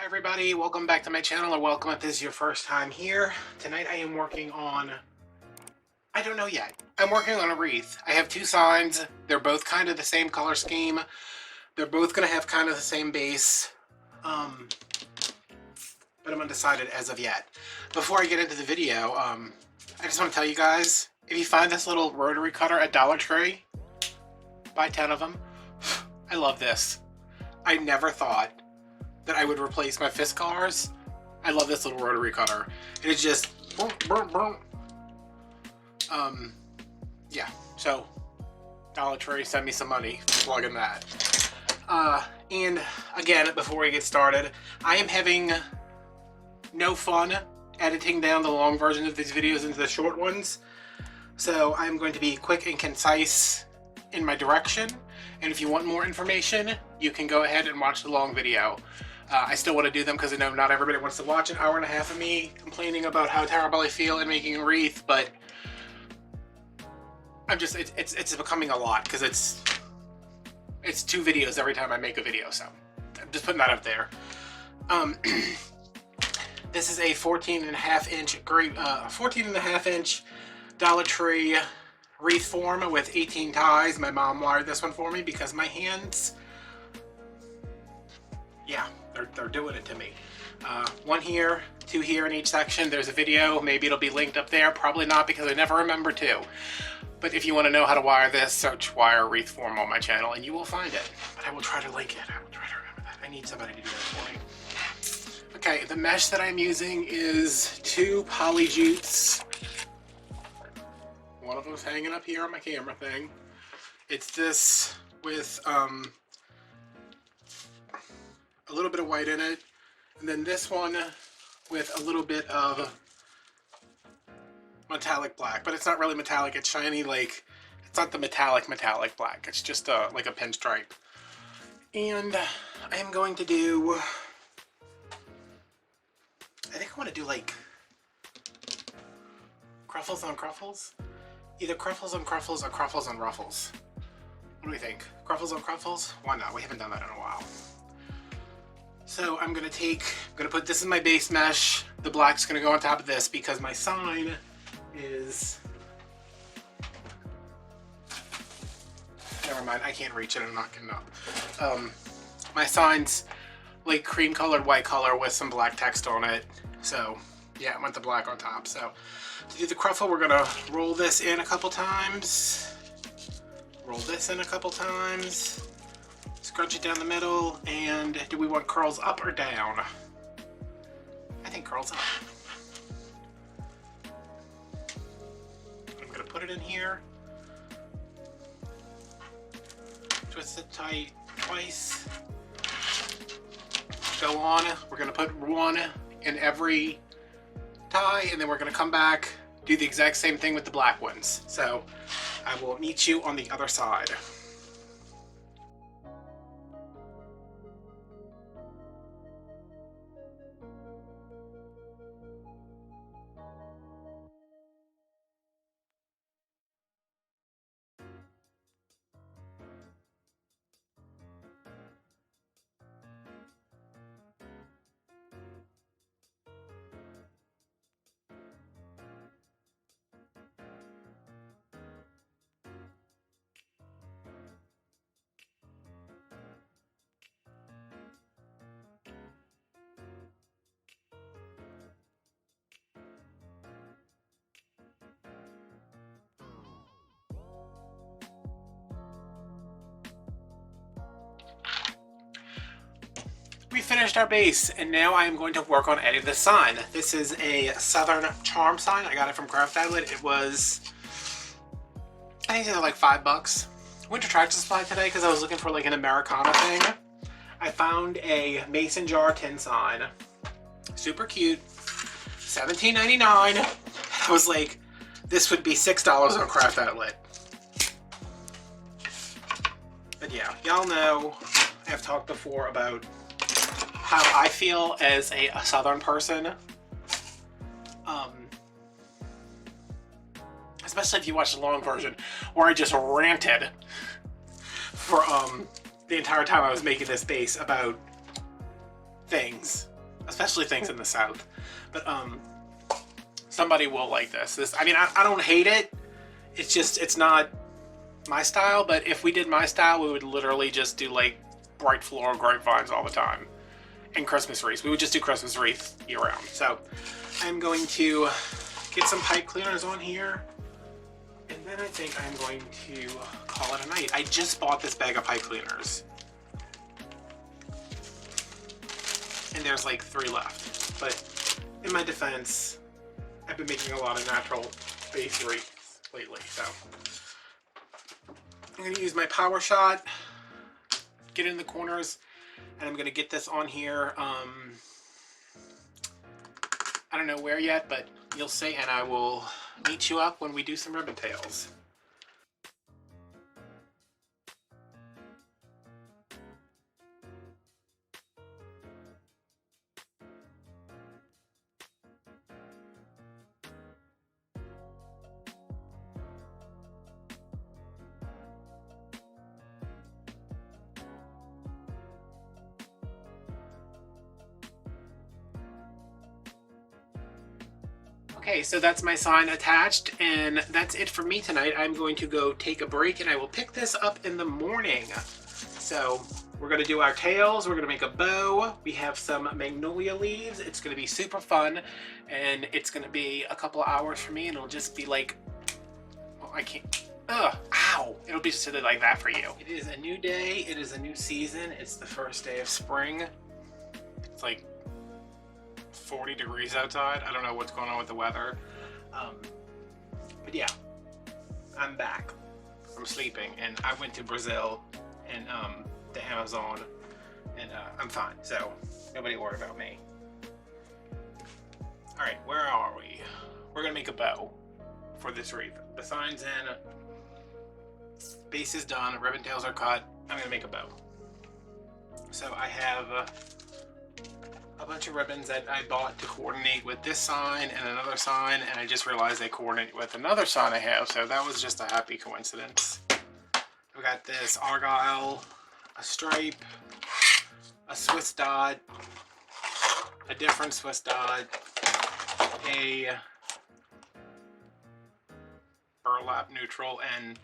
Everybody, welcome back to my channel, or welcome if this is your first time here. Tonight I am working on, I don't know yet. I'm working on a wreath. I have two signs. They're both kind of the same color scheme. They're both going to have kind of the same base. But I'm undecided as of yet. Before I get into the video, I just want to tell you guys, if you find this little rotary cutter at Dollar Tree, buy 10 of them. I love this. I never thought that I would replace my fist cars. I love this little rotary cutter. It is just yeah, so Dollar Tree, send me some money for plugging that. And again, before we get started, I am having no fun editing down the long version of these videos into the short ones. So I'm going to be quick and concise in my direction. And if you want more information, you can go ahead and watch the long video. I still want to do them because I know not everybody wants to watch an hour and a half of me complaining about how terrible I feel in making a wreath, but I'm just, it's becoming a lot because it's 2 videos every time I make a video, so I'm just putting that out there. This is a 14.5 inch Dollar Tree wreath form with 18 ties. My mom wired this one for me because my hands, yeah, they're doing it to me. 1 here, 2 here in each section. There's a video. Maybe it'll be linked up there. Probably not because I never remember to. But if you want to know how to wire this, search wire wreath form on my channel and you will find it. But I will try to link it. I will try to remember that. I need somebody to do that for me. Okay, the mesh that I'm using is 2 poly jutes. One of them's hanging up here on my camera thing. It's this with a little bit of white in it, and then this one with a little bit of metallic black, but it's not really metallic, it's shiny, like, it's not the metallic black, it's just like a pinstripe. And I am going to do, I think I want to do like Kruffles on Kruffles? Either Kruffles on Kruffles or Kruffles on Ruffles. What do we think? Kruffles on Kruffles? Why not? We haven't done that in a while. So I'm gonna put this in my base mesh. The black's gonna go on top of this because my sign is, never mind, I can't reach it, I'm not getting up. My sign's like cream colored white color with some black text on it. So yeah, I want the black on top. So to do the Kruffle, we're gonna roll this in a couple times. Roll this in a couple times. Scrunch it down the middle, and do we want curls up or down? I think curls up. I'm gonna put it in here. Twist it tight twice. Go on. We're gonna put 1 in every tie, and then we're gonna come back, do the exact same thing with the black ones. So I will meet you on the other side. We finished our base, and now I am going to work on adding the sign. This is a Southern Charm sign. I got it from Craft Outlet. It was, I think it was like $5. Went to Tractor Supply today because I was looking for like an Americana thing. I found a mason jar tin sign. Super cute. $17.99. I was like, this would be $6 on Craft Outlet. But yeah, y'all know I've talked before about how I feel as a Southern person, especially if you watch the long version, where I just ranted for the entire time I was making this base about things. especially things in the South. But somebody will like this. I mean, I don't hate it. It's just, it's not my style, but if we did my style, we would literally just do like bright floral grapevines all the time. And Christmas wreaths. We would just do Christmas wreaths year round. So I'm going to get some pipe cleaners on here. And then I think I'm going to call it a night. I just bought this bag of pipe cleaners. And there's like 3 left. But in my defense, I've been making a lot of natural base wreaths lately. So I'm going to use my power shot, get in the corners, and I'm going to get this on here. I don't know where yet, but you'll see, and I will meet you up when we do some ribbon tails. Okay, so that's my sign attached, and that's it for me tonight. I'm going to go take a break, and I will pick this up in the morning. So we're going to do our tails. We're going to make a bow. We have some magnolia leaves. It's going to be super fun, and it's going to be a couple of hours for me, and it'll just be like, oh, I can't, ugh, ow. It'll be silly like that for you. It is a new day. It is a new season. It's the first day of spring. It's like 40 degrees outside. I don't know what's going on with the weather. But yeah, I'm back from sleeping, and I went to Brazil and the Amazon, and I'm fine, so nobody worry about me. All right, where are we? We're gonna make a bow for this wreath. The sign's in, base is done, ribbon tails are cut. I'm gonna make a bow. So I have a bunch of ribbons that I bought to coordinate with this sign and another sign, and I just realized they coordinate with another sign I have, so that was just a happy coincidence. We got this Argyle, a stripe, a Swiss dot, a different Swiss dot, a burlap neutral, and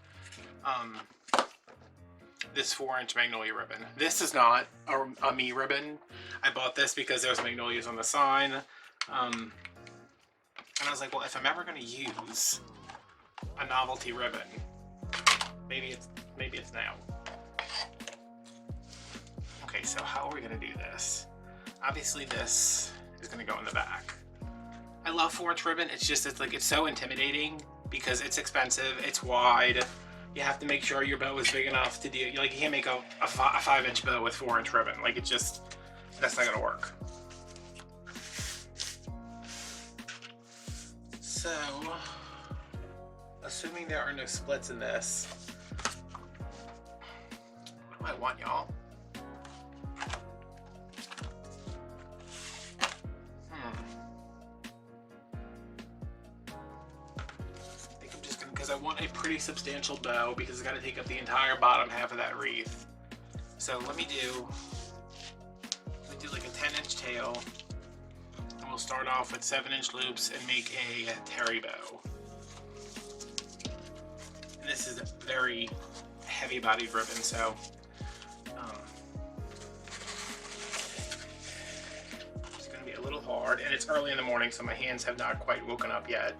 this 4-inch magnolia ribbon. This is not a me ribbon. I bought this because there's magnolias on the sign. And I was like, well, if I'm ever gonna use a novelty ribbon, maybe it's now. Okay, so how are we gonna do this? Obviously this is gonna go in the back. I love 4-inch ribbon. It's just, it's so intimidating because it's expensive, it's wide. You have to make sure your bow is big enough to do, like, you can't make a 5-inch bow with 4-inch ribbon. Like, it just, that's not gonna work. So, assuming there are no splits in this, what do I want, y'all? I want a pretty substantial bow because it's got to take up the entire bottom half of that wreath. So let me do like a 10-inch tail, and we'll start off with 7-inch loops and make a terry bow. And this is a very heavy-bodied ribbon, so it's going to be a little hard, and it's early in the morning, so my hands have not quite woken up yet.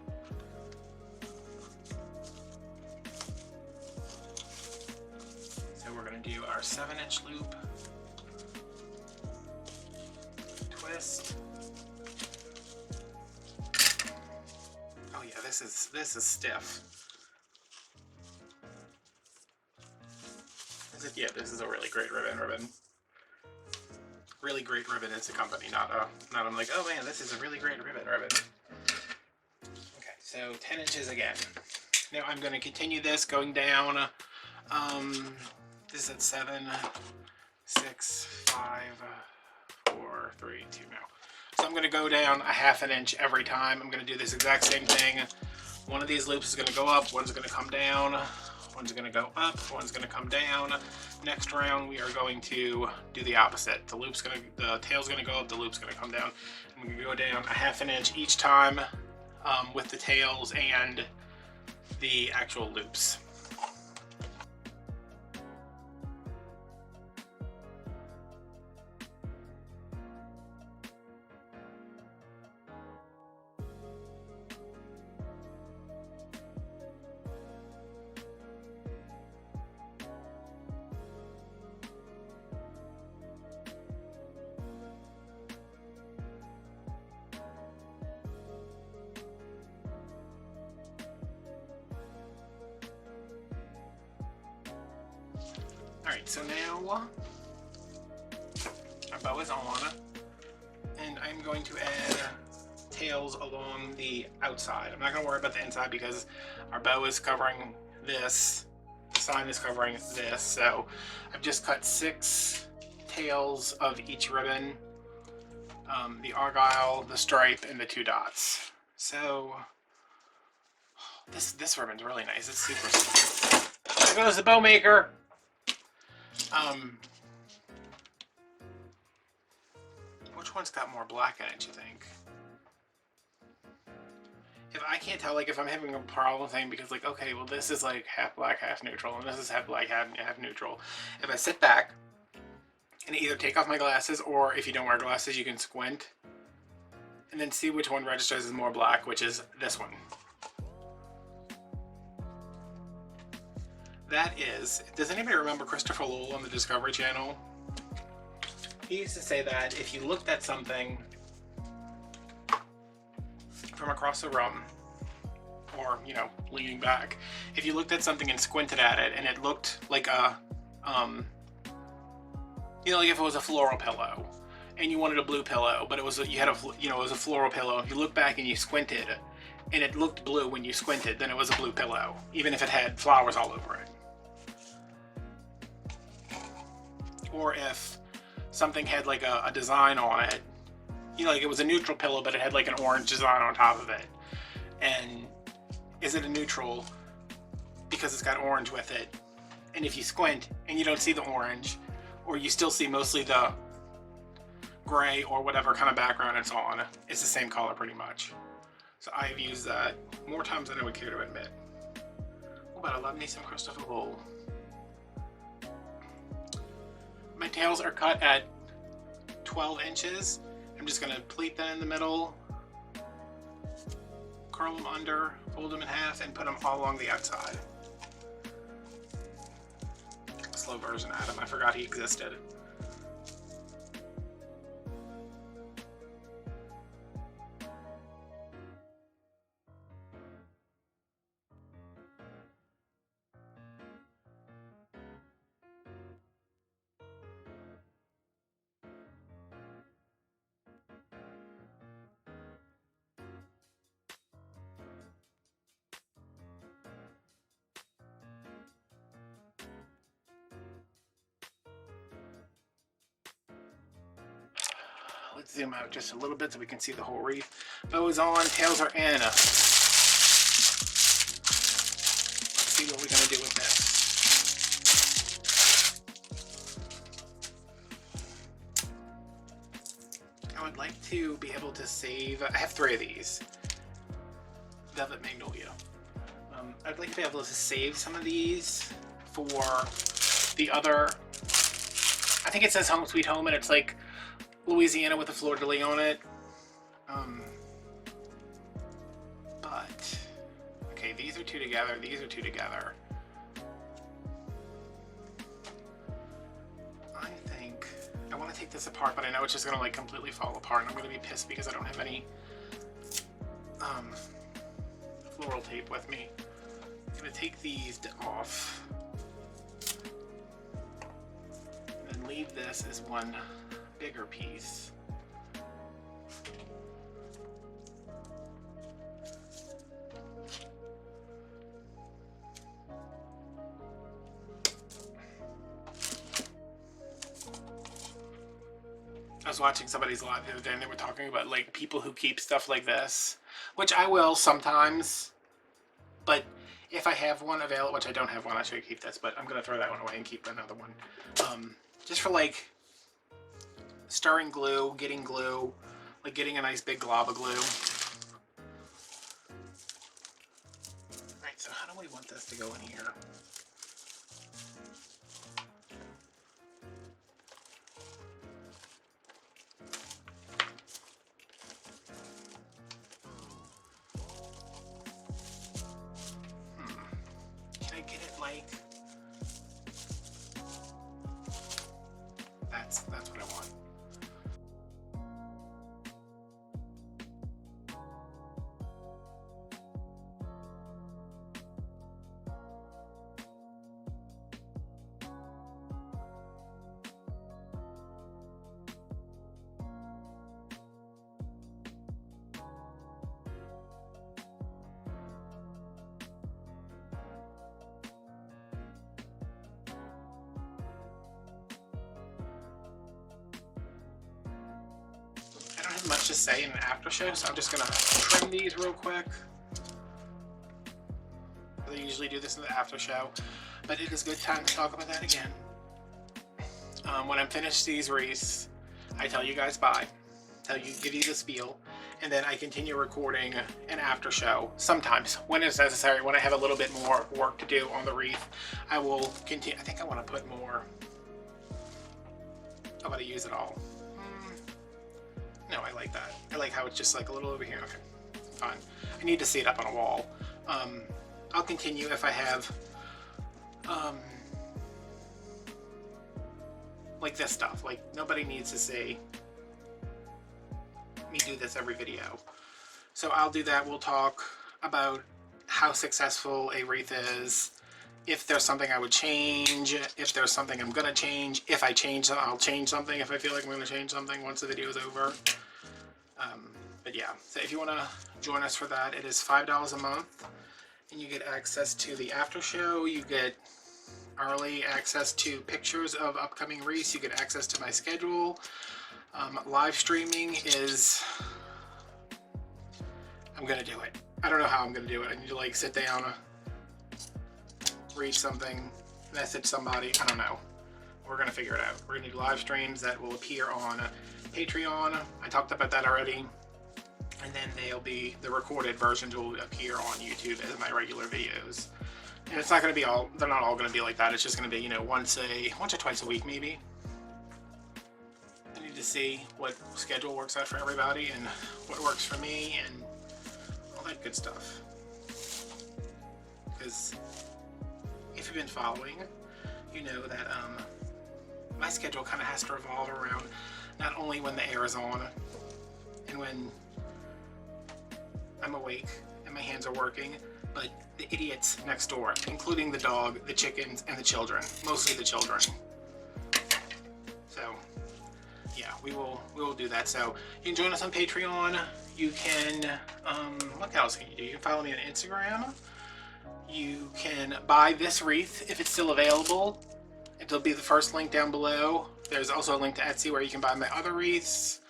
Do our 7-inch loop, twist. Oh yeah, this is stiff. This is a really great ribbon. Really great ribbon is a company, not I'm like, oh man, this is a really great ribbon. Okay, so 10 inches again. Now I'm going to continue this going down. This is at 7, 6, 5, 4, 3, 2 now. So I'm going to go down a 1/2 inch every time. I'm going to do this exact same thing. One of these loops is going to go up, one's going to come down, One's gonna go up, one's gonna come down. Next round, we are going to do the opposite. The tail's gonna go up, the loop's gonna come down. I'm gonna go down a ½ inch each time with the tails and the actual loops. Alright, so now our bow is on, and I'm going to add tails along the outside. I'm not going to worry about the inside because our bow is covering this, the sign is covering this, so I've just cut 6 tails of each ribbon, the argyle, the stripe, and the 2 dots. So this ribbon's really nice. It's super simple. There goes the bow maker. Which one's got more black in it, you think? If I can't tell, like, if I'm having a problem thing, because, like, okay, well, this is, like, half black, half neutral, and this is half black, half neutral. If I sit back and either take off my glasses, or if you don't wear glasses, you can squint, and then see which one registers as more black, which is this one. That is, does anybody remember Christopher Lowell on the Discovery Channel? He used to say that if you looked at something from across the room, or, you know, leaning back, if you looked at something and squinted at it and it looked like a, you know, like if it was a floral pillow and you wanted a blue pillow, but it was, you had a, you know, it was a floral pillow. If you look back and you squinted and it looked blue when you squinted, then it was a blue pillow, even if it had flowers all over it. Or if something had like a design on it, you know, like it was a neutral pillow, but it had like an orange design on top of it. And is it a neutral because it's got orange with it? And if you squint and you don't see the orange, or you still see mostly the gray or whatever kind of background it's on, it's the same color pretty much. So I have used that more times than I would care to admit. Oh, but I love me some Christopher Lowell. My tails are cut at 12 inches. I'm just gonna pleat that in the middle, curl them under, fold them in half, and put them all along the outside. Slow version Adam, I forgot he existed. Let's zoom out just a little bit so we can see the whole wreath. Bow is on, tails are in. Let's see what we're gonna do with this. I would like to be able to save, I have 3 of these. Velvet Magnolia. I'd like to be able to save some of these for the other, I think it says Home Sweet Home, and it's like Louisiana with a fleur-de-lis on it. But okay, these are 2 together, these are 2 together. I think I want to take this apart, but I know it's just gonna like completely fall apart, and I'm gonna be pissed because I don't have any floral tape with me. I'm gonna take these off and then leave this as one bigger piece. I was watching somebody's live the other day and they were talking about like people who keep stuff like this, which I will sometimes, but if I have one available, which I don't have one, I should keep this, but I'm going to throw that one away and keep another one. Just for like stirring glue, like getting a nice big glob of glue. Alright, so how do we want this to go in here? Can I get it like... That's what I want. I don't have much to say in an after show, so I'm just gonna trim these real quick. I usually do this in the after show, but it is a good time to talk about that again. When I'm finished these wreaths, I tell you guys bye, give you the spiel, and then I continue recording an after show. Sometimes, when it's necessary, when I have a little bit more work to do on the wreath, I will continue. I think I want to put more. I want to use it all. No, I like that. I like how it's just like a little over here. Okay, fine. I need to see it up on a wall. I'll continue if I have like this stuff. Like, nobody needs to see me do this every video. So I'll do that. We'll talk about how successful a wreath is, if there's something I would change, if there's something I'm gonna change. If I change something, I'll change something if I feel like I'm gonna change something once the video is over. But yeah, so if you wanna join us for that, it is $5 a month, and you get access to the after show, you get early access to pictures of upcoming wreaths, you get access to my schedule. Live streaming is, I'm gonna do it. I don't know how I'm gonna do it. I need to like sit down, read something, message somebody, I don't know. We're gonna figure it out. We're gonna do live streams that will appear on Patreon. I talked about that already. And then the recorded versions will appear on YouTube as my regular videos. And it's not gonna be they're not all gonna be like that. It's just gonna be, you know, once or twice a week maybe. I need to see what schedule works out for everybody and what works for me and all that good stuff. Because if you've been following, you know that my schedule kind of has to revolve around not only when the air is on and when I'm awake and my hands are working, but the idiots next door, including the dog, the chickens, and the children. Mostly the children. So yeah, we will do that. So you can join us on Patreon. You can what else can you do? You can follow me on Instagram. You can buy this wreath if it's still available. It'll be the first link down below. There's also a link to Etsy where you can buy my other wreaths.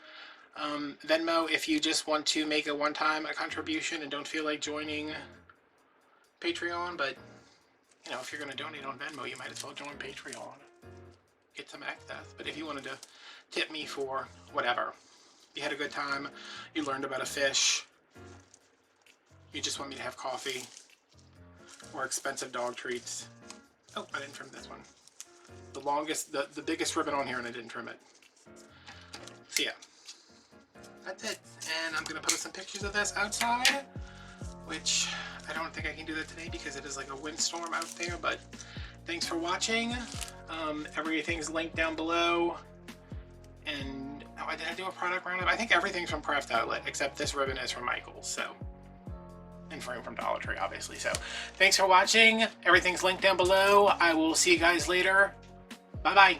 Venmo if you just want to make a one-time contribution and don't feel like joining Patreon, but you know, if you're going to donate on Venmo, you might as well join Patreon. Get some access. But if you wanted to tip me for whatever, you had a good time, you learned about a fish, you just want me to have coffee, or expensive dog treats. Oh, I didn't trim this one. The longest, the biggest ribbon on here, and I didn't trim it. So yeah, that's it. And I'm gonna post some pictures of this outside, which I don't think I can do that today because it is like a windstorm out there, but thanks for watching. Everything's linked down below. And oh, did I do a product roundup? I think everything's from Craft Outlet except this ribbon is from Michaels, so, and frame from Dollar Tree, obviously. So thanks for watching. Everything's linked down below. I will see you guys later. Bye bye.